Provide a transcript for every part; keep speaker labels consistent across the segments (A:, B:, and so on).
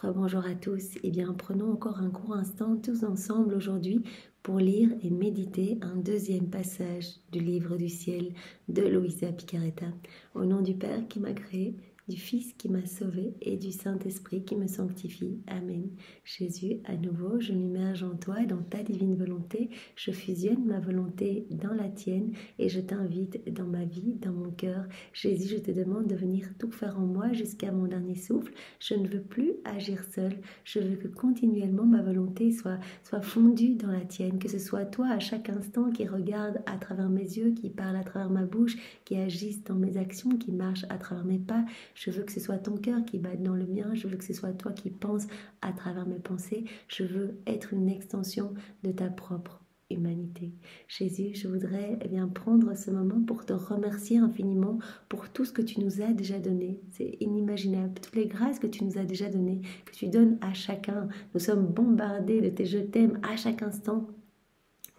A: Bonjour à tous. Eh bien, prenons encore un court instant tous ensemble aujourd'hui pour lire et méditer un deuxième passage du livre du ciel de Luisa Picaretta. Au nom du Père qui m'a créé, du Fils qui m'a sauvé et du Saint-Esprit qui me sanctifie. Amen. Jésus, à nouveau, je m'immerge en toi et dans ta divine volonté. Je fusionne ma volonté dans la tienne et je t'invite dans ma vie, dans mon cœur. Jésus, je te demande de venir tout faire en moi jusqu'à mon dernier souffle. Je ne veux plus agir seule. Je veux que continuellement ma volonté soit fondue dans la tienne. Que ce soit toi à chaque instant qui regarde à travers mes yeux, qui parle à travers ma bouche, qui agisse dans mes actions, qui marche à travers mes pas. Je veux que ce soit ton cœur qui batte dans le mien. Je veux que ce soit toi qui penses à travers mes pensées. Je veux être une extension de ta propre humanité. Jésus, je voudrais prendre ce moment pour te remercier infiniment pour tout ce que tu nous as déjà donné. C'est inimaginable. Toutes les grâces que tu nous as déjà données, que tu donnes à chacun. Nous sommes bombardés de tes je t'aime à chaque instant.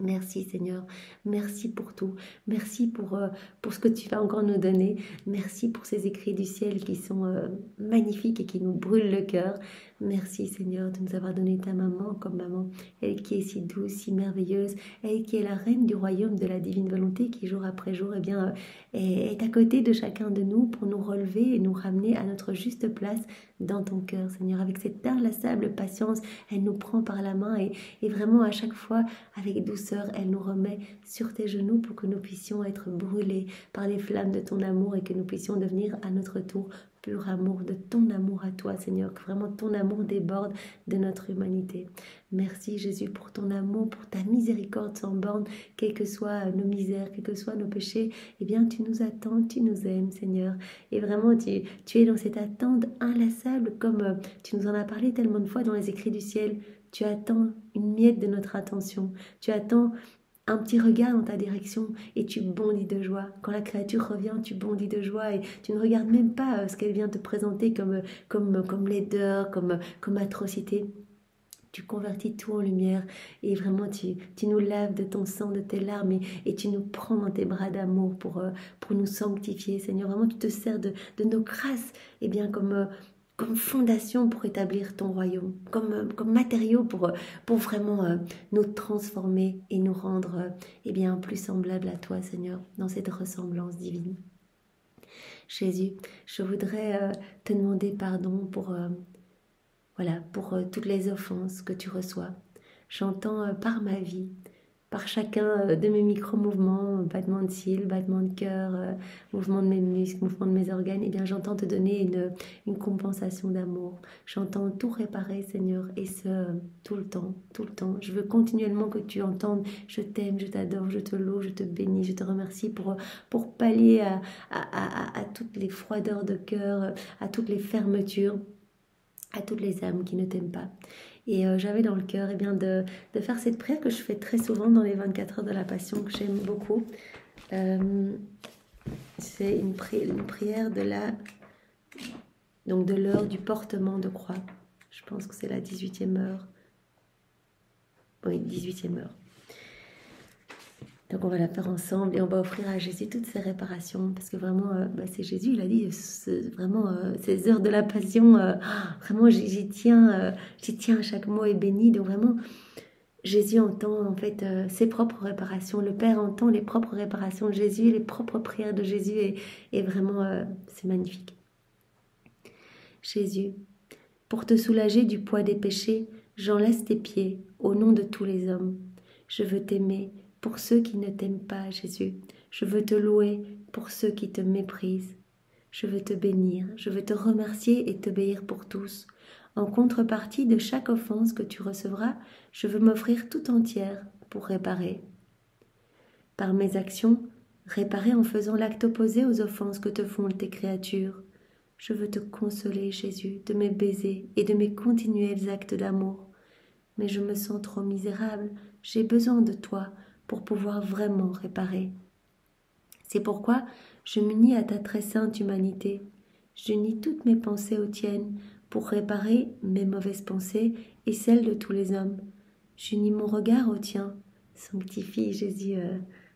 A: Merci Seigneur, merci pour tout, merci pour ce que tu vas encore nous donner, merci pour ces écrits du ciel qui sont magnifiques et qui nous brûlent le cœur. Merci Seigneur de nous avoir donné ta maman comme maman, elle qui est si douce, si merveilleuse, elle qui est la reine du royaume de la divine volonté qui jour après jour est à côté de chacun de nous pour nous relever et nous ramener à notre juste place dans ton cœur Seigneur. Avec cette inlassable patience, elle nous prend par la main et vraiment à chaque fois avec douceur, elle nous remet sur tes genoux pour que nous puissions être brûlés par les flammes de ton amour et que nous puissions devenir à notre tour pur amour de ton amour à toi, Seigneur, que vraiment ton amour déborde de notre humanité. Merci Jésus pour ton amour, pour ta miséricorde sans borne, quelles que soient nos misères, quels que soient nos péchés, eh bien tu nous attends, tu nous aimes, Seigneur. Et vraiment, tu es dans cette attente inlassable, comme tu nous en as parlé tellement de fois dans les écrits du ciel. Tu attends une miette de notre attention. Tu attends un petit regard dans ta direction et tu bondis de joie. Quand la créature revient, tu bondis de joie et tu ne regardes même pas ce qu'elle vient te présenter comme laideur, comme atrocité. Tu convertis tout en lumière et vraiment tu nous laves de ton sang, de tes larmes et tu nous prends dans tes bras d'amour pour nous sanctifier. Seigneur, vraiment tu te sers de nos grâces comme fondation pour établir ton royaume, comme matériau pour vraiment nous transformer et nous rendre plus semblables à toi, Seigneur, dans cette ressemblance divine. Jésus, je voudrais te demander pardon pour toutes les offenses que tu reçois. J'entends par ma vie, par chacun de mes micro-mouvements, battements de cils, battements de cœur, mouvements de mes muscles, mouvements de mes organes, j'entends te donner une compensation d'amour. J'entends tout réparer, Seigneur, et ce, tout le temps, tout le temps. Je veux continuellement que tu entendes, je t'aime, je t'adore, je te loue, je te bénis, je te remercie pour pallier à toutes les froideurs de cœur, à toutes les fermetures, à toutes les âmes qui ne t'aiment pas. Et j'avais dans le cœur de faire cette prière que je fais très souvent dans les 24 heures de la Passion, que j'aime beaucoup. C'est une prière de l'heure du portement de croix. Je pense que c'est la 18e heure. Oui, 18e heure. Donc on va la faire ensemble et on va offrir à Jésus toutes ces réparations parce que vraiment, c'est Jésus, il a dit vraiment ces heures de la passion, vraiment j'y tiens à chaque mot est béni. Donc vraiment, Jésus entend en fait ses propres réparations. Le Père entend les propres réparations de Jésus, les propres prières de Jésus et vraiment, c'est magnifique. Jésus, pour te soulager du poids des péchés, j'enlace tes pieds au nom de tous les hommes. Je veux t'aimer pour ceux qui ne t'aiment pas, Jésus. Je veux te louer pour ceux qui te méprisent. Je veux te bénir, je veux te remercier et t'obéir pour tous. En contrepartie de chaque offense que tu recevras, je veux m'offrir tout entière pour réparer. Par mes actions, réparer en faisant l'acte opposé aux offenses que te font tes créatures. Je veux te consoler, Jésus, de mes baisers et de mes continuels actes d'amour. Mais je me sens trop misérable, j'ai besoin de toi pour pouvoir vraiment réparer. C'est pourquoi je m'unis à ta très sainte humanité. J'unis toutes mes pensées aux tiennes pour réparer mes mauvaises pensées et celles de tous les hommes. J'unis mon regard au tien. Sanctifie, Jésus,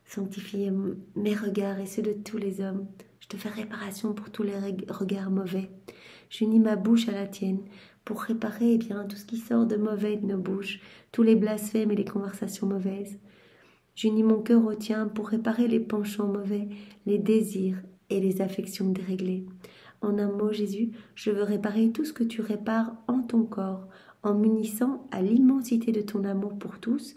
A: sanctifie mes regards et ceux de tous les hommes. Je te fais réparation pour tous les regards mauvais. J'unis ma bouche à la tienne pour réparer eh bien, tout ce qui sort de mauvais de nos bouches, tous les blasphèmes et les conversations mauvaises. J'unis mon cœur au tien pour réparer les penchants mauvais, les désirs et les affections déréglées. En un mot, Jésus, je veux réparer tout ce que tu répares en ton corps, en m'unissant à l'immensité de ton amour pour tous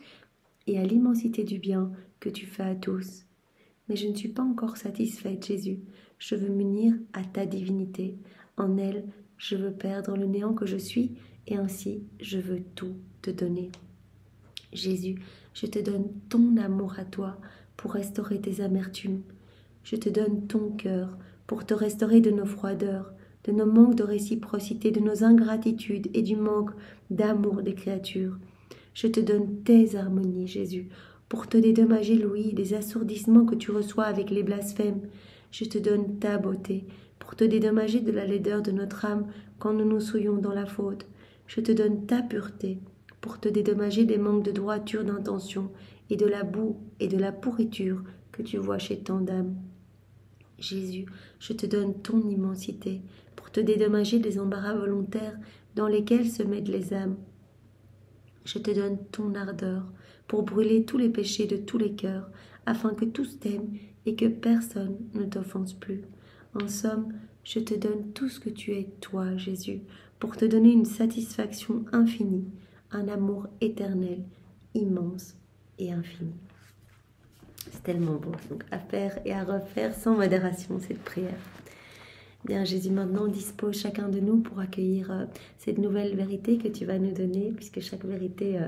A: et à l'immensité du bien que tu fais à tous. Mais je ne suis pas encore satisfaite, Jésus. Je veux m'unir à ta divinité. En elle, je veux perdre le néant que je suis et ainsi je veux tout te donner. Jésus, je te donne ton amour à toi pour restaurer tes amertumes. Je te donne ton cœur pour te restaurer de nos froideurs, de nos manques de réciprocité, de nos ingratitudes et du manque d'amour des créatures. Je te donne tes harmonies, Jésus, pour te dédommager, l'ouïe, des assourdissements que tu reçois avec les blasphèmes. Je te donne ta beauté, pour te dédommager de la laideur de notre âme quand nous nous souillons dans la faute. Je te donne ta pureté, pour te dédommager des manques de droiture d'intention et de la boue et de la pourriture que tu vois chez tant d'âmes. Jésus, je te donne ton immensité, pour te dédommager des embarras volontaires dans lesquels se mêlent les âmes. Je te donne ton ardeur, pour brûler tous les péchés de tous les cœurs, afin que tous t'aiment et que personne ne t'offense plus. En somme, je te donne tout ce que tu es, toi, Jésus, pour te donner une satisfaction infinie, un amour éternel, immense et infini. C'est tellement beau, donc à faire et à refaire sans modération cette prière. Bien, Jésus maintenant dispose chacun de nous pour accueillir cette nouvelle vérité que tu vas nous donner, puisque chaque vérité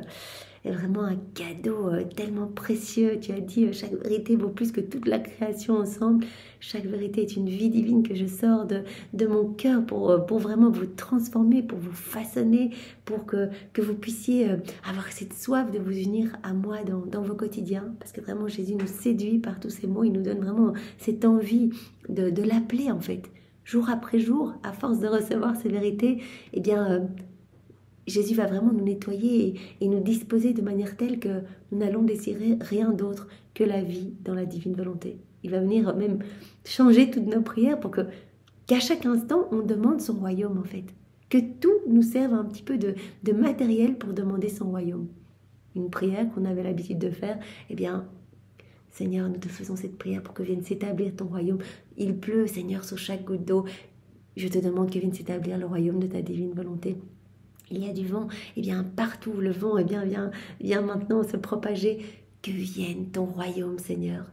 A: est vraiment un cadeau tellement précieux. Tu as dit chaque vérité vaut plus que toute la création ensemble. Chaque vérité est une vie divine que je sors de mon cœur pour vraiment vous transformer, pour vous façonner, pour que vous puissiez avoir cette soif de vous unir à moi dans vos quotidiens. Parce que vraiment Jésus nous séduit par tous ces mots, il nous donne vraiment cette envie de l'appeler en fait. Jour après jour, à force de recevoir ces vérités, eh bien, Jésus va vraiment nous nettoyer et nous disposer de manière telle que nous n'allons désirer rien d'autre que la vie dans la divine volonté. Il va venir même changer toutes nos prières pour qu'à chaque instant, on demande son royaume en fait. Que tout nous serve un petit peu de matériel pour demander son royaume. Une prière qu'on avait l'habitude de faire, eh bien, Seigneur, nous te faisons cette prière pour que vienne s'établir ton royaume. Il pleut, Seigneur, sur chaque goutte d'eau. Je te demande que vienne s'établir le royaume de ta divine volonté. Il y a du vent, eh bien partout le vent eh bien, vient maintenant se propager. Que vienne ton royaume, Seigneur.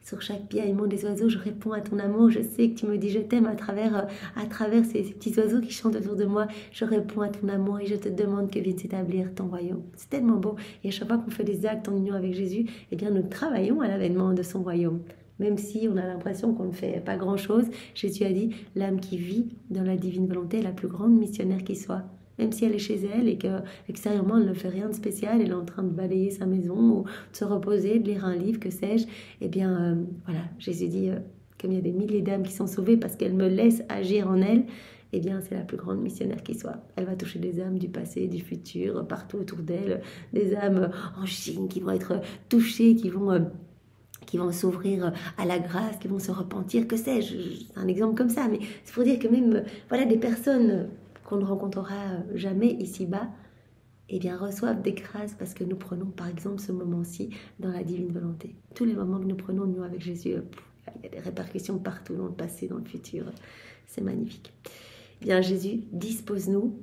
A: Sur chaque piaillement des oiseaux, je réponds à ton amour. Je sais que tu me dis je t'aime à travers ces petits oiseaux qui chantent autour de moi. Je réponds à ton amour et je te demande que vienne s'établir ton royaume. C'est tellement beau. Et à chaque fois qu'on fait des actes en union avec Jésus, eh bien nous travaillons à l'avènement de son royaume. Même si on a l'impression qu'on ne fait pas grand-chose, Jésus a dit l'âme qui vit dans la divine volonté est la plus grande missionnaire qui soit. Même si elle est chez elle et qu'extérieurement elle ne fait rien de spécial, elle est en train de balayer sa maison ou de se reposer, de lire un livre, que sais-je, eh bien voilà, Jésus dit, comme il y a des milliers d'âmes qui sont sauvées parce qu'elle me laisse agir en elle, eh bien c'est la plus grande missionnaire qui soit. Elle va toucher des âmes du passé, du futur, partout autour d'elle, des âmes en Chine qui vont être touchées, qui vont s'ouvrir à la grâce, qui vont se repentir, que sais-je, c'est un exemple comme ça, mais c'est pour dire que même voilà, des personnes qu'on ne rencontrera jamais ici-bas, eh bien, reçoivent des grâces parce que nous prenons, par exemple, ce moment-ci dans la divine volonté. Tous les moments que nous prenons, nous, avec Jésus, il y a des répercussions partout, dans le passé, dans le futur. C'est magnifique. Eh bien, Jésus, dispose-nous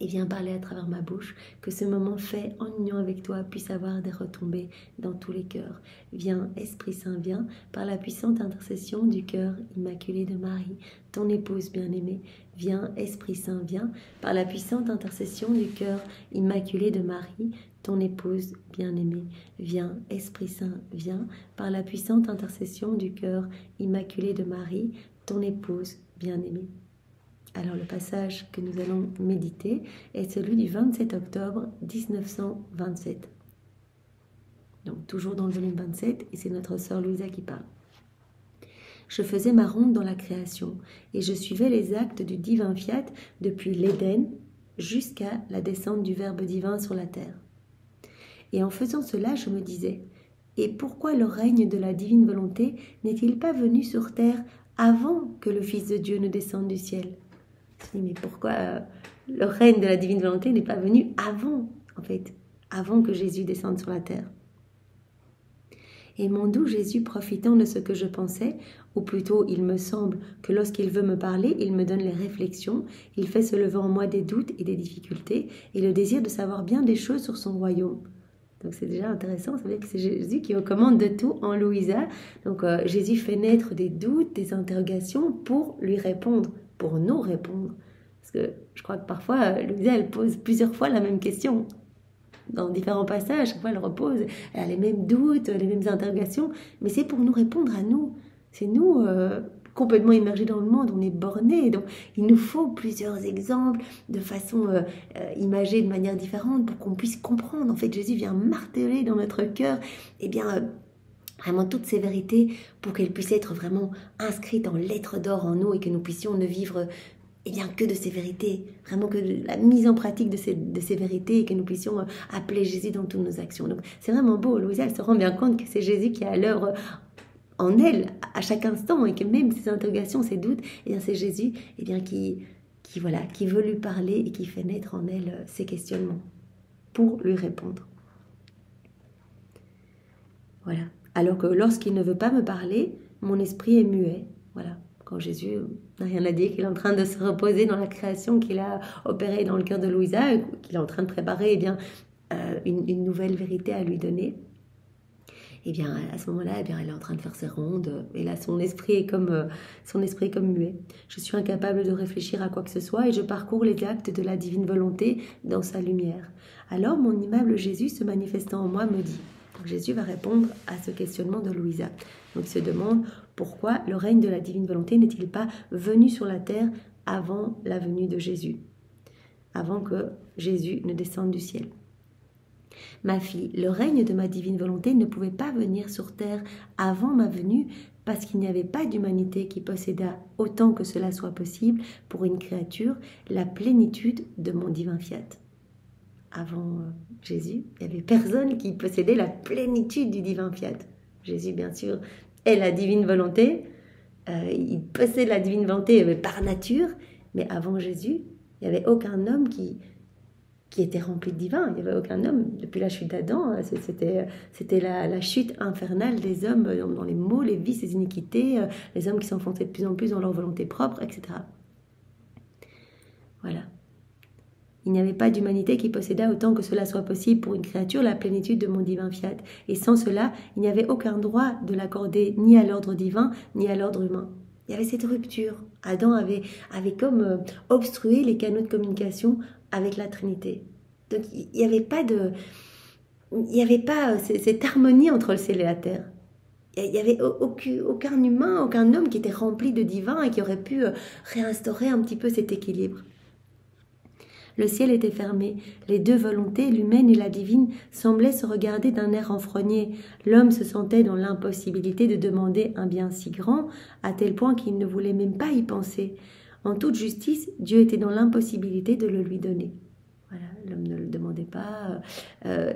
A: et viens parler à travers ma bouche, que ce moment fait en union avec toi puisse avoir des retombées dans tous les cœurs. Viens, Esprit Saint, viens, par la puissante intercession du cœur immaculé de Marie, ton épouse bien-aimée. Viens, Esprit Saint, viens, par la puissante intercession du cœur immaculé de Marie, ton épouse bien-aimée. Viens, Esprit Saint, viens, par la puissante intercession du cœur immaculé de Marie, ton épouse bien-aimée. Alors le passage que nous allons méditer est celui du 27 octobre 1927. Donc toujours dans le volume 27 et c'est notre sœur Louisa qui parle. Je faisais ma ronde dans la création et je suivais les actes du divin fiat depuis l'Éden jusqu'à la descente du Verbe divin sur la terre. Et en faisant cela, je me disais, et pourquoi le règne de la divine volonté n'est-il pas venu sur terre avant que le Fils de Dieu ne descende du ciel ? Je me dis, mais pourquoi le règne de la divine volonté n'est pas venu avant, en fait, avant que Jésus descende sur la terre. Et mon doux Jésus, profitant de ce que je pensais, ou plutôt il me semble que lorsqu'il veut me parler, il me donne les réflexions, il fait se lever en moi des doutes et des difficultés, et le désir de savoir bien des choses sur son royaume. Donc c'est déjà intéressant, ça veut dire que c'est Jésus qui recommande de tout en Louisa. Donc Jésus fait naître des doutes, des interrogations pour lui répondre, pour nous répondre. Parce que je crois que parfois, Louisa, elle pose plusieurs fois la même question. Dans différents passages, chaque fois elle repose, elle a les mêmes doutes, les mêmes interrogations, mais c'est pour nous répondre à nous. C'est nous complètement immergés dans le monde, on est bornés, donc il nous faut plusieurs exemples de façon imagée de manière différente pour qu'on puisse comprendre. En fait, Jésus vient marteler dans notre cœur, eh bien, vraiment toutes ces vérités pour qu'elles puissent être vraiment inscrites en lettres d'or en nous et que nous puissions ne vivre eh bien, que de ces vérités, vraiment que de la mise en pratique de ces vérités et que nous puissions appeler Jésus dans toutes nos actions. Donc c'est vraiment beau, Louisa, elle se rend bien compte que c'est Jésus qui est à l'œuvre en elle à chaque instant et que même ces interrogations, ces doutes, eh bien c'est Jésus eh bien, qui veut lui parler et qui fait naître en elle ces questionnements pour lui répondre. Voilà. Alors que lorsqu'il ne veut pas me parler, mon esprit est muet. Voilà. Quand Jésus n'a rien à dire, qu'il est en train de se reposer dans la création qu'il a opérée dans le cœur de Louisa, qu'il est en train de préparer eh bien, une nouvelle vérité à lui donner, eh bien, à ce moment-là, eh bien, elle est en train de faire ses rondes, et là, son esprit est comme muet. Je suis incapable de réfléchir à quoi que ce soit, et je parcours les actes de la divine volonté dans sa lumière. Alors, mon aimable Jésus, se manifestant en moi, me dit... Donc, Jésus va répondre à ce questionnement de Louisa. Donc il se demande pourquoi le règne de la divine volonté n'est-il pas venu sur la terre avant la venue de Jésus, avant que Jésus ne descende du ciel. Ma fille, le règne de ma divine volonté ne pouvait pas venir sur terre avant ma venue parce qu'il n'y avait pas d'humanité qui possédât, autant que cela soit possible pour une créature, la plénitude de mon divin fiat. Avant Jésus, il n'y avait personne qui possédait la plénitude du divin fiat. Jésus, bien sûr, est la divine volonté. Il possède la divine volonté par nature, mais avant Jésus, il n'y avait aucun homme qui était rempli de divin. Il n'y avait aucun homme. Depuis la chute d'Adam, c'était la chute infernale des hommes dans les maux, les vices, les iniquités, les hommes qui s'enfonçaient de plus en plus dans leur volonté propre, etc. Voilà. Il n'y avait pas d'humanité qui possédât autant que cela soit possible pour une créature la plénitude de mon divin fiat. Et sans cela, il n'y avait aucun droit de l'accorder ni à l'ordre divin, ni à l'ordre humain. Il y avait cette rupture. Adam avait comme obstrué les canaux de communication avec la Trinité. Donc il n'y avait pas cette harmonie entre le ciel et la terre. Il n'y avait aucun humain, aucun homme qui était rempli de divin et qui aurait pu réinstaurer un petit peu cet équilibre. Le ciel était fermé. Les deux volontés, l'humaine et la divine, semblaient se regarder d'un air renfrogné. L'homme se sentait dans l'impossibilité de demander un bien si grand, à tel point qu'il ne voulait même pas y penser. En toute justice, Dieu était dans l'impossibilité de le lui donner. Voilà, l'homme ne le demandait pas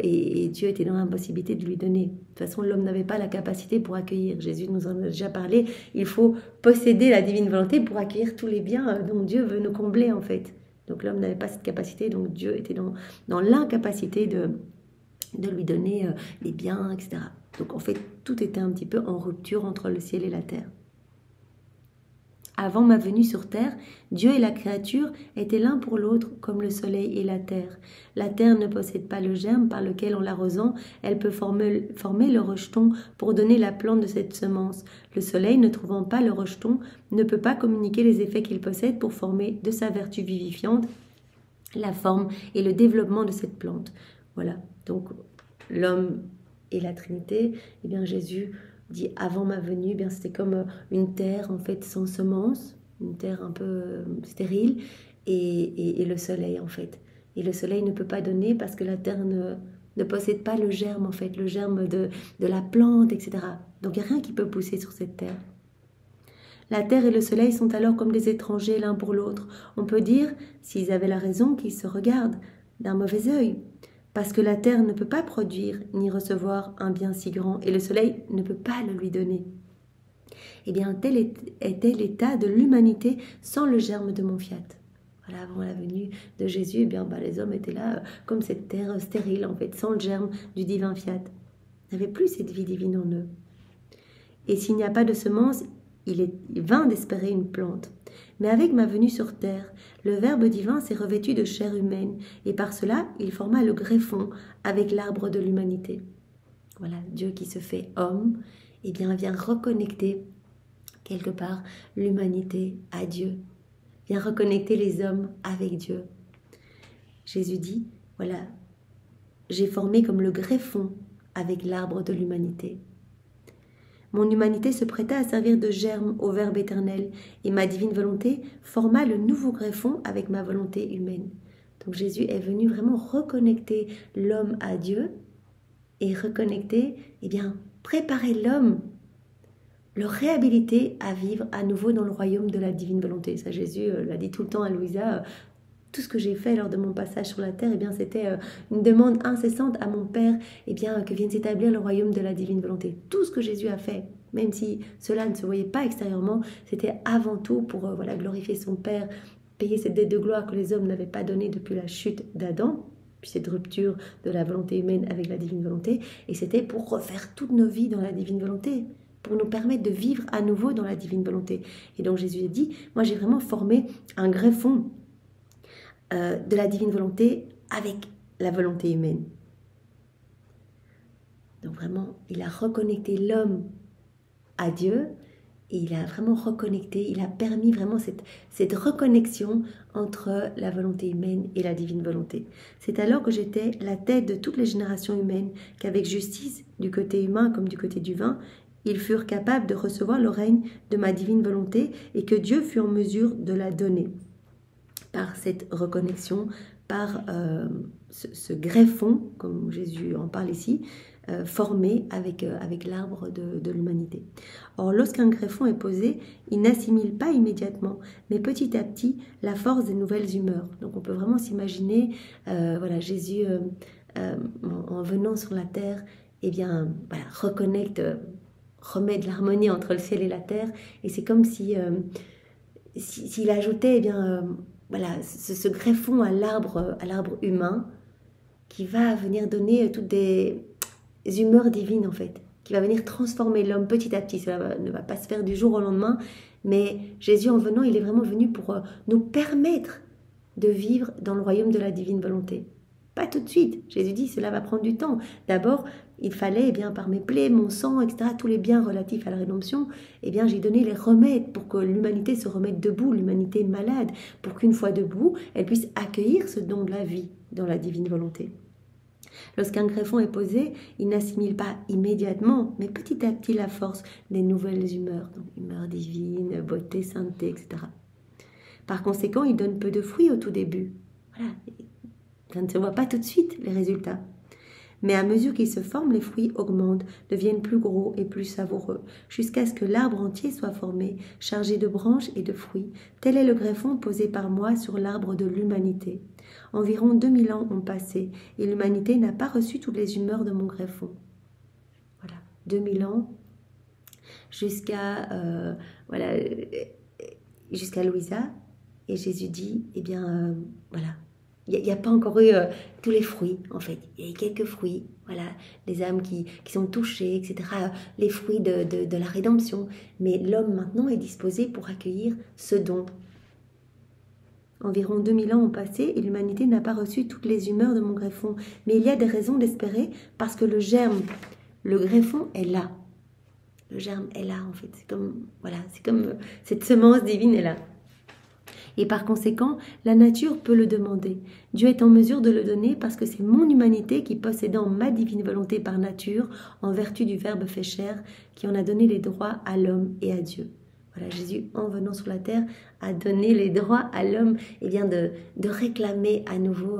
A: et Dieu était dans l'impossibilité de lui donner. De toute façon, l'homme n'avait pas la capacité pour accueillir. Jésus nous en a déjà parlé. Il faut posséder la divine volonté pour accueillir tous les biens dont Dieu veut nous combler en fait. Donc l'homme n'avait pas cette capacité, donc Dieu était dans l'incapacité de lui donner les biens, etc. Donc en fait, tout était un petit peu en rupture entre le ciel et la terre. Avant ma venue sur terre, Dieu et la créature étaient l'un pour l'autre comme le soleil et la terre. La terre ne possède pas le germe par lequel, en l'arrosant, elle peut former le rejeton pour donner la plante de cette semence. Le soleil, ne trouvant pas le rejeton, ne peut pas communiquer les effets qu'il possède pour former de sa vertu vivifiante la forme et le développement de cette plante. Voilà, donc l'homme et la Trinité, eh bien Jésus dit avant ma venue, eh bien c'était comme une terre en fait sans semence, une terre un peu stérile, et le soleil en fait. Et le soleil ne peut pas donner parce que la terre ne possède pas le germe en fait, le germe de la plante, etc. Donc il n'y a rien qui peut pousser sur cette terre. La terre et le soleil sont alors comme des étrangers l'un pour l'autre. On peut dire, s'ils avaient la raison, qu'ils se regardent d'un mauvais œil. Parce que la terre ne peut pas produire ni recevoir un bien si grand et le soleil ne peut pas le lui donner. Eh bien, tel était l'état de l'humanité sans le germe de mon fiat. Voilà, avant la venue de Jésus, eh bien, les hommes étaient là comme cette terre stérile, en fait, sans le germe du divin fiat. Ils n'avaient plus cette vie divine en eux. Et s'il n'y a pas de semence, il est vain d'espérer une plante. Mais avec ma venue sur terre, le Verbe divin s'est revêtu de chair humaine, et par cela, il forma le greffon avec l'arbre de l'humanité. Voilà, Dieu qui se fait homme, eh bien, vient reconnecter quelque part l'humanité à Dieu, vient reconnecter les hommes avec Dieu. Jésus dit, voilà, j'ai formé comme le greffon avec l'arbre de l'humanité. Mon humanité se prêta à servir de germe au Verbe éternel, et ma divine volonté forma le nouveau greffon avec ma volonté humaine. Donc Jésus est venu vraiment reconnecter l'homme à Dieu, et reconnecter, eh bien, préparer l'homme, le réhabiliter à vivre à nouveau dans le royaume de la divine volonté. Ça, Jésus l'a dit tout le temps à Louisa. Tout ce que j'ai fait lors de mon passage sur la terre, eh bien, c'était une demande incessante à mon Père, eh bien, que vienne s'établir le royaume de la divine volonté. Tout ce que Jésus a fait, même si cela ne se voyait pas extérieurement, c'était avant tout pour glorifier son Père, payer cette dette de gloire que les hommes n'avaient pas donnée depuis la chute d'Adam, puis cette rupture de la volonté humaine avec la divine volonté, et c'était pour refaire toutes nos vies dans la divine volonté, pour nous permettre de vivre à nouveau dans la divine volonté. Et donc Jésus a dit, moi j'ai vraiment formé un greffon de la divine volonté avec la volonté humaine. Donc vraiment, il a reconnecté l'homme à Dieu, et il a vraiment reconnecté, il a permis vraiment cette reconnexion entre la volonté humaine et la divine volonté. C'est alors que j'étais la tête de toutes les générations humaines, qu'avec justice, du côté humain comme du côté divin, ils furent capables de recevoir le règne de ma divine volonté, et que Dieu fut en mesure de la donner. Par cette reconnexion, par ce greffon, comme Jésus en parle ici, formé avec l'arbre de l'humanité. Or, lorsqu'un greffon est posé, il n'assimile pas immédiatement, mais petit à petit, la force des nouvelles humeurs. Donc on peut vraiment s'imaginer, Jésus, en venant sur la terre, eh bien, reconnecte, remet de l'harmonie entre le ciel et la terre, et c'est comme si s'il ajoutait, eh bien, ce greffon à l'arbre humain, qui va venir donner toutes des humeurs divines, en fait, qui va venir transformer l'homme petit à petit. Cela ne va pas se faire du jour au lendemain, mais Jésus, en venant, il est vraiment venu pour nous permettre de vivre dans le royaume de la divine volonté. Pas tout de suite. Jésus dit, cela va prendre du temps. D'abord, il fallait, eh bien, par mes plaies, mon sang, etc., tous les biens relatifs à la rédemption, eh bien, j'ai donné les remèdes pour que l'humanité se remette debout, l'humanité malade, pour qu'une fois debout, elle puisse accueillir ce don de la vie dans la divine volonté. Lorsqu'un greffon est posé, il n'assimile pas immédiatement, mais petit à petit la force des nouvelles humeurs, donc humeur divine, beauté, sainteté, etc. Par conséquent, il donne peu de fruits au tout début. Voilà, ça ne se voit pas tout de suite, les résultats. Mais à mesure qu'ils se forment, les fruits augmentent, deviennent plus gros et plus savoureux, jusqu'à ce que l'arbre entier soit formé, chargé de branches et de fruits. Tel est le greffon posé par moi sur l'arbre de l'humanité. Environ 2000 ans ont passé, et l'humanité n'a pas reçu toutes les humeurs de mon greffon. Voilà, 2000 ans, jusqu'à Louisa, et Jésus dit, eh bien, il n'y a pas encore eu tous les fruits, en fait. Il y a eu quelques fruits, les âmes qui sont touchées, etc. Les fruits de la rédemption. Mais l'homme, maintenant, est disposé pour accueillir ce don. Environ 2000 ans ont passé et l'humanité n'a pas reçu toutes les humeurs de mon greffon. Mais il y a des raisons d'espérer parce que le germe, le greffon est là. Le germe est là, en fait. C'est comme cette semence divine est là. Et par conséquent, la nature peut le demander. Dieu est en mesure de le donner parce que c'est mon humanité qui, possédant ma divine volonté par nature, en vertu du Verbe fait chair, qui en a donné les droits à l'homme et à Dieu. Voilà, Jésus, en venant sur la terre, a donné les droits à l'homme, et bien de réclamer à nouveau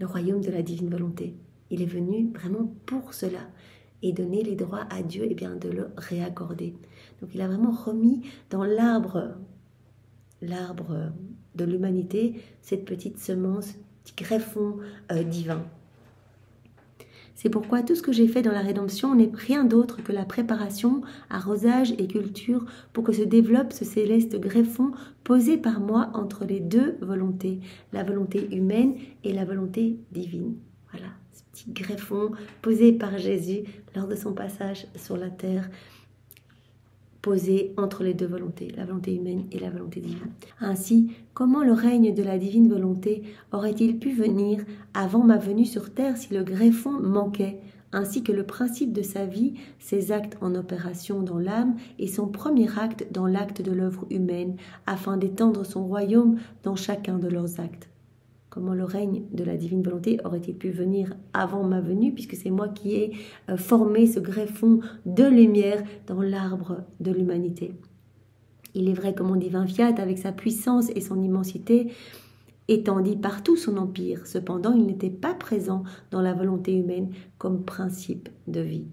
A: le royaume de la divine volonté. Il est venu vraiment pour cela, et donner les droits à Dieu, et bien de le réaccorder. Donc il a vraiment remis dans l'arbre de l'humanité, cette petite semence, petit greffon divin. C'est pourquoi tout ce que j'ai fait dans la rédemption n'est rien d'autre que la préparation, arrosage et culture pour que se développe ce céleste greffon posé par moi entre les deux volontés, la volonté humaine et la volonté divine. Voilà, ce petit greffon posé par Jésus lors de son passage sur la terre, posé entre les deux volontés, la volonté humaine et la volonté divine. Ainsi, comment le règne de la divine volonté aurait-il pu venir avant ma venue sur terre si le greffon manquait, ainsi que le principe de sa vie, ses actes en opération dans l'âme et son premier acte dans l'acte de l'œuvre humaine, afin d'étendre son royaume dans chacun de leurs actes? Comment le règne de la divine volonté aurait-il pu venir avant ma venue, puisque c'est moi qui ai formé ce greffon de lumière dans l'arbre de l'humanité. Il est vrai que mon divin fiat, avec sa puissance et son immensité, étendit partout son empire. Cependant, il n'était pas présent dans la volonté humaine comme principe de vie.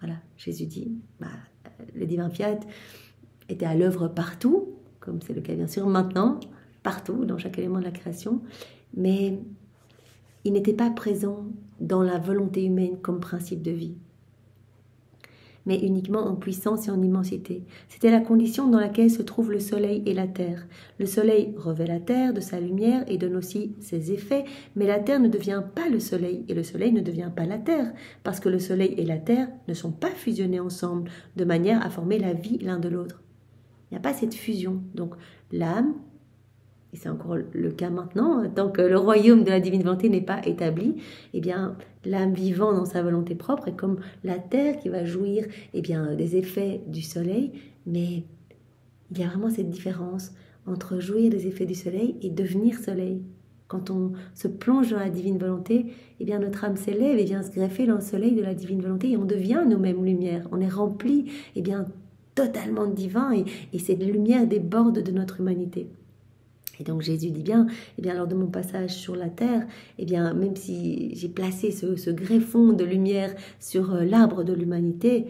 A: Voilà, Jésus dit, le divin fiat était à l'œuvre partout, comme c'est le cas bien sûr maintenant, partout, dans chaque élément de la création, mais il n'était pas présent dans la volonté humaine comme principe de vie, mais uniquement en puissance et en immensité. C'était la condition dans laquelle se trouvent le soleil et la terre. Le soleil revêt la terre de sa lumière et donne aussi ses effets, mais la terre ne devient pas le soleil, et le soleil ne devient pas la terre, parce que le soleil et la terre ne sont pas fusionnés ensemble, de manière à former la vie l'un de l'autre. Il n'y a pas cette fusion. Donc l'âme, et c'est encore le cas maintenant, tant que le royaume de la divine volonté n'est pas établi, eh bien, l'âme vivant dans sa volonté propre est comme la terre qui va jouir des effets du soleil, mais il y a vraiment cette différence entre jouir des effets du soleil et devenir soleil. Quand on se plonge dans la divine volonté, eh bien, notre âme s'élève et vient se greffer dans le soleil de la divine volonté et on devient nous-mêmes lumière. On est rempli totalement divin et cette lumière déborde de notre humanité. Et donc Jésus dit bien, lors de mon passage sur la terre, même si j'ai placé ce greffon de lumière sur l'arbre de l'humanité,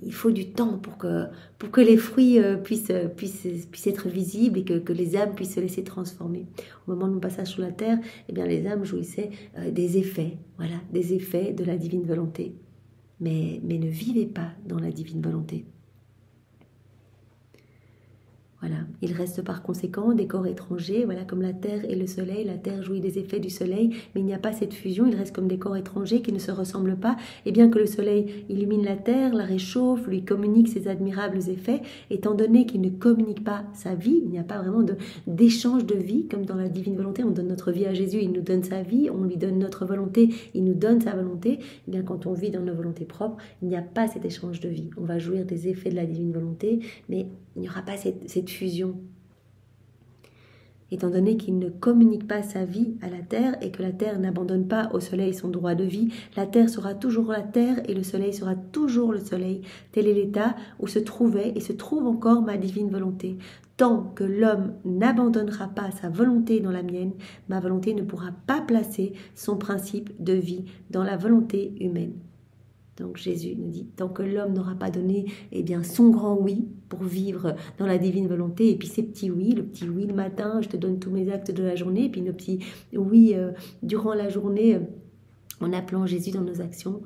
A: il faut du temps pour que les fruits puissent être visibles et que les âmes puissent se laisser transformer. Au moment de mon passage sur la terre, les âmes jouissaient des effets, des effets de la divine volonté, mais ne vivaient pas dans la divine volonté. Voilà. Il reste par conséquent des corps étrangers, comme la terre et le soleil. La terre jouit des effets du soleil, mais il n'y a pas cette fusion, il reste comme des corps étrangers qui ne se ressemblent pas. Et bien que le soleil illumine la terre, la réchauffe, lui communique ses admirables effets, étant donné qu'il ne communique pas sa vie, il n'y a pas vraiment d'échange de vie, comme dans la divine volonté, on donne notre vie à Jésus, il nous donne sa vie, on lui donne notre volonté, il nous donne sa volonté. Et bien quand on vit dans nos volontés propres, il n'y a pas cet échange de vie. On va jouir des effets de la divine volonté, mais il n'y aura pas cette fusion. Étant donné qu'il ne communique pas sa vie à la terre et que la terre n'abandonne pas au soleil son droit de vie, la terre sera toujours la terre et le soleil sera toujours le soleil. Tel est l'état où se trouvait et se trouve encore ma divine volonté. Tant que l'homme n'abandonnera pas sa volonté dans la mienne, ma volonté ne pourra pas placer son principe de vie dans la volonté humaine. Donc Jésus nous dit, tant que l'homme n'aura pas donné son grand oui pour vivre dans la divine volonté, et puis ces petits oui, le petit oui le matin, je te donne tous mes actes de la journée, et puis nos petits oui durant la journée en appelant Jésus dans nos actions,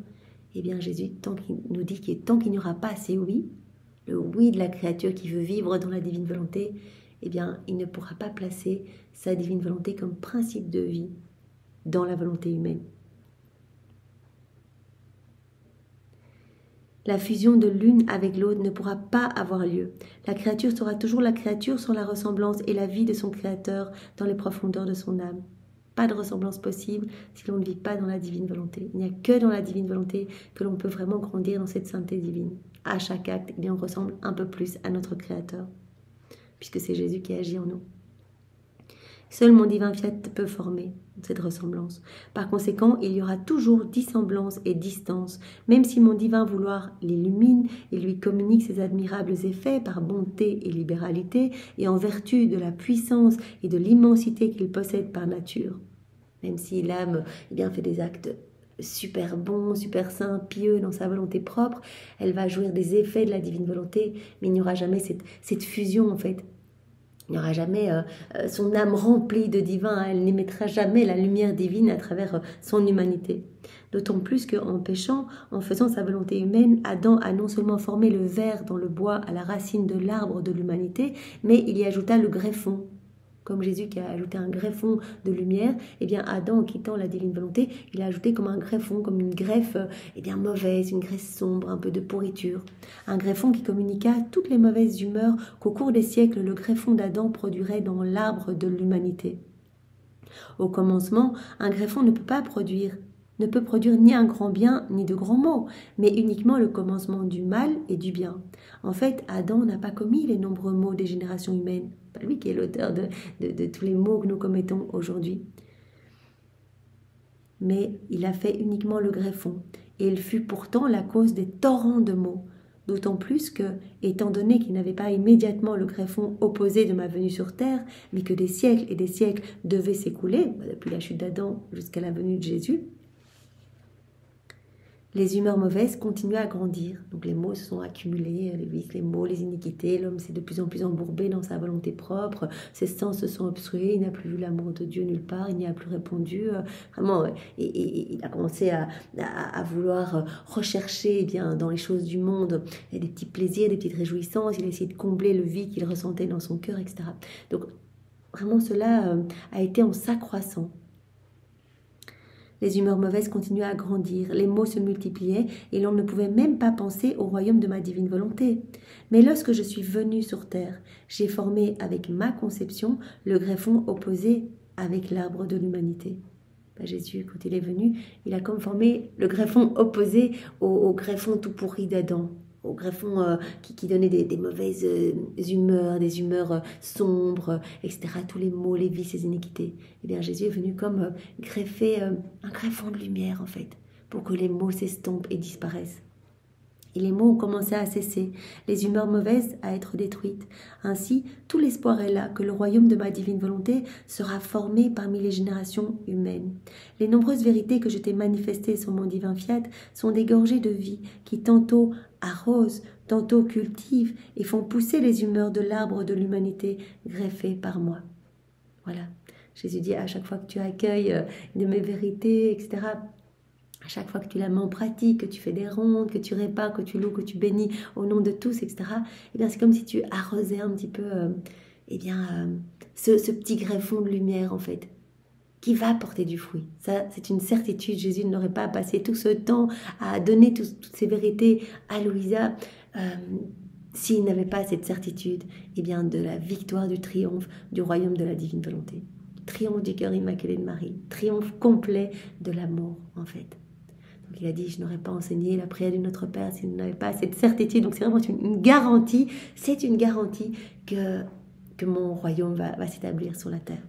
A: Jésus tant qu'il nous dit tant qu'il n'y aura pas ces oui, le oui de la créature qui veut vivre dans la divine volonté, il ne pourra pas placer sa divine volonté comme principe de vie dans la volonté humaine. La fusion de l'une avec l'autre ne pourra pas avoir lieu. La créature sera toujours la créature sans la ressemblance et la vie de son créateur dans les profondeurs de son âme. Pas de ressemblance possible si l'on ne vit pas dans la divine volonté. Il n'y a que dans la divine volonté que l'on peut vraiment grandir dans cette sainteté divine. À chaque acte, on ressemble un peu plus à notre créateur, puisque c'est Jésus qui agit en nous. Seul mon divin fiat peut former cette ressemblance. Par conséquent, il y aura toujours dissemblance et distance, même si mon divin vouloir l'illumine et lui communique ses admirables effets par bonté et libéralité, et en vertu de la puissance et de l'immensité qu'il possède par nature. Même si l'âme fait des actes super bons, super saints, pieux dans sa volonté propre, elle va jouir des effets de la divine volonté, mais il n'y aura jamais cette fusion en fait. Il n'y aura jamais son âme remplie de divin, hein. Elle n'émettra jamais la lumière divine à travers son humanité. D'autant plus qu'en péchant, en faisant sa volonté humaine, Adam a non seulement formé le ver dans le bois à la racine de l'arbre de l'humanité, mais il y ajouta le greffon. Comme Jésus qui a ajouté un greffon de lumière, eh bien Adam, en quittant la divine volonté, il a ajouté comme un greffon, comme une greffe eh bien mauvaise, une greffe sombre, un peu de pourriture. Un greffon qui communiqua toutes les mauvaises humeurs qu'au cours des siècles, le greffon d'Adam produirait dans l'arbre de l'humanité. Au commencement, un greffon ne peut produire ni un grand bien ni de grands maux, mais uniquement le commencement du mal et du bien. En fait, Adam n'a pas commis les nombreux maux des générations humaines. Pas lui qui est l'auteur de tous les maux que nous commettons aujourd'hui. Mais il a fait uniquement le greffon, et il fut pourtant la cause des torrents de maux. D'autant plus que, étant donné qu'il n'avait pas immédiatement le greffon opposé de ma venue sur terre, mais que des siècles et des siècles devaient s'écouler, depuis la chute d'Adam jusqu'à la venue de Jésus, les humeurs mauvaises continuaient à grandir. Donc les maux se sont accumulés, les vices, les maux, les iniquités. L'homme s'est de plus en plus embourbé dans sa volonté propre. Ses sens se sont obstrués. Il n'a plus vu l'amour de Dieu nulle part. Il n'y a plus répondu. Vraiment, et il a commencé à vouloir rechercher bien dans les choses du monde des petits plaisirs, des petites réjouissances. Il a essayé de combler le vide qu'il ressentait dans son cœur, etc. Donc vraiment, cela a été en s'accroissant. Les humeurs mauvaises continuaient à grandir, les maux se multipliaient et l'on ne pouvait même pas penser au royaume de ma divine volonté. Mais lorsque je suis venue sur terre, j'ai formé avec ma conception le greffon opposé avec l'arbre de l'humanité. Jésus, quand il est venu, il a comme formé le greffon opposé au greffon tout pourri d'Adam. Au greffon qui donnait des mauvaises humeurs, des humeurs sombres, etc. Tous les maux, les vices, les iniquités. Eh bien, Jésus est venu comme greffer un greffon de lumière, en fait, pour que les maux s'estompent et disparaissent. Et les maux ont commencé à cesser, les humeurs mauvaises à être détruites. Ainsi, tout l'espoir est là que le royaume de ma divine volonté sera formé parmi les générations humaines. Les nombreuses vérités que je t'ai manifestées sur mon divin fiat sont des gorgées de vie qui tantôt arrosent, tantôt cultivent et font pousser les humeurs de l'arbre de l'humanité greffé par moi. Voilà. Jésus dit à chaque fois que tu accueilles de mes vérités, etc., à chaque fois que tu la mets en pratique, que tu fais des rondes, que tu répares, que tu loues, que tu bénis au nom de tous, etc., eh bien, c'est comme si tu arrosais un petit peu ce petit greffon de lumière, en fait, qui va porter du fruit. Ça, c'est une certitude. Jésus n'aurait pas passé tout ce temps à donner toutes ces vérités à Louisa s'il n'avait pas cette certitude eh bien, de la victoire, du triomphe du royaume de la divine volonté. Triomphe du cœur immaculé de Marie. Triomphe complet de l'amour, en fait. Donc il a dit, je n'aurais pas enseigné la prière du Notre Père si je n'avais pas cette certitude. Donc c'est vraiment une garantie, c'est une garantie que mon royaume va s'établir sur la terre.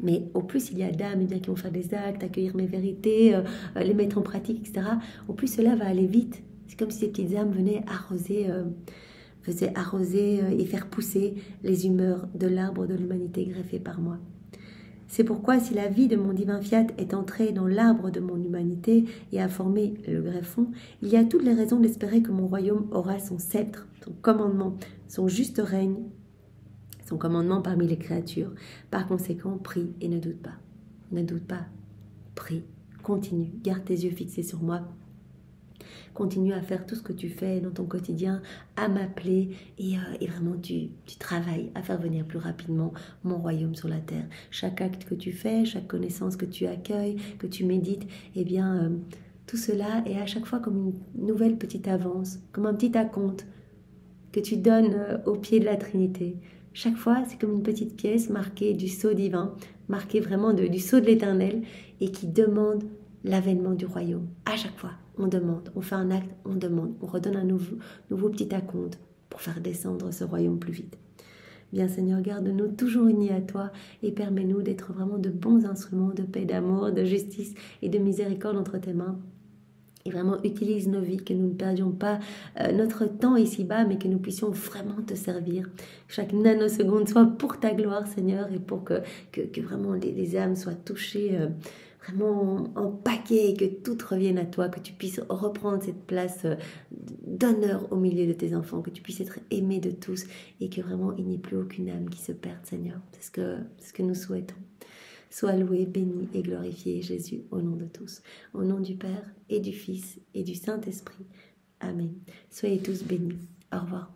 A: Mais au plus il y a d'âmes qui vont faire des actes, accueillir mes vérités, les mettre en pratique, etc., au plus cela va aller vite. C'est comme si ces petites âmes venaient faisaient arroser et faire pousser les humeurs de l'arbre de l'humanité greffé par moi. C'est pourquoi si la vie de mon divin fiat est entrée dans l'arbre de mon humanité et a formé le greffon, il y a toutes les raisons d'espérer que mon royaume aura son sceptre, son commandement, son juste règne, son commandement parmi les créatures. Par conséquent, prie et ne doute pas. Ne doute pas, prie, continue, garde tes yeux fixés sur moi. Continue à faire tout ce que tu fais dans ton quotidien, à m'appeler et vraiment tu travailles à faire venir plus rapidement mon royaume sur la terre. Chaque acte que tu fais, chaque connaissance que tu accueilles, que tu médites, eh bien tout cela est à chaque fois comme une nouvelle petite avance, comme un petit acompte que tu donnes au pied de la Trinité. Chaque fois, c'est comme une petite pièce marquée du sceau divin, marquée vraiment du sceau de l'Éternel et qui demande l'avènement du royaume. À chaque fois, on demande, on fait un acte, on demande, on redonne un nouveau petit acompte pour faire descendre ce royaume plus vite. Bien Seigneur, garde-nous toujours unis à toi et permets-nous d'être vraiment de bons instruments de paix, d'amour, de justice et de miséricorde entre tes mains. Et vraiment utilise nos vies, que nous ne perdions pas notre temps ici-bas, mais que nous puissions vraiment te servir. Chaque nanoseconde soit pour ta gloire, Seigneur, et pour que vraiment les âmes soient touchées vraiment en paquet, que tout revienne à toi, que tu puisses reprendre cette place d'honneur au milieu de tes enfants, que tu puisses être aimé de tous et que vraiment il n'y ait plus aucune âme qui se perde, Seigneur. C'est ce que nous souhaitons. Sois loué, béni et glorifié, Jésus, au nom de tous. Au nom du Père et du Fils et du Saint-Esprit. Amen. Soyez tous bénis. Au revoir.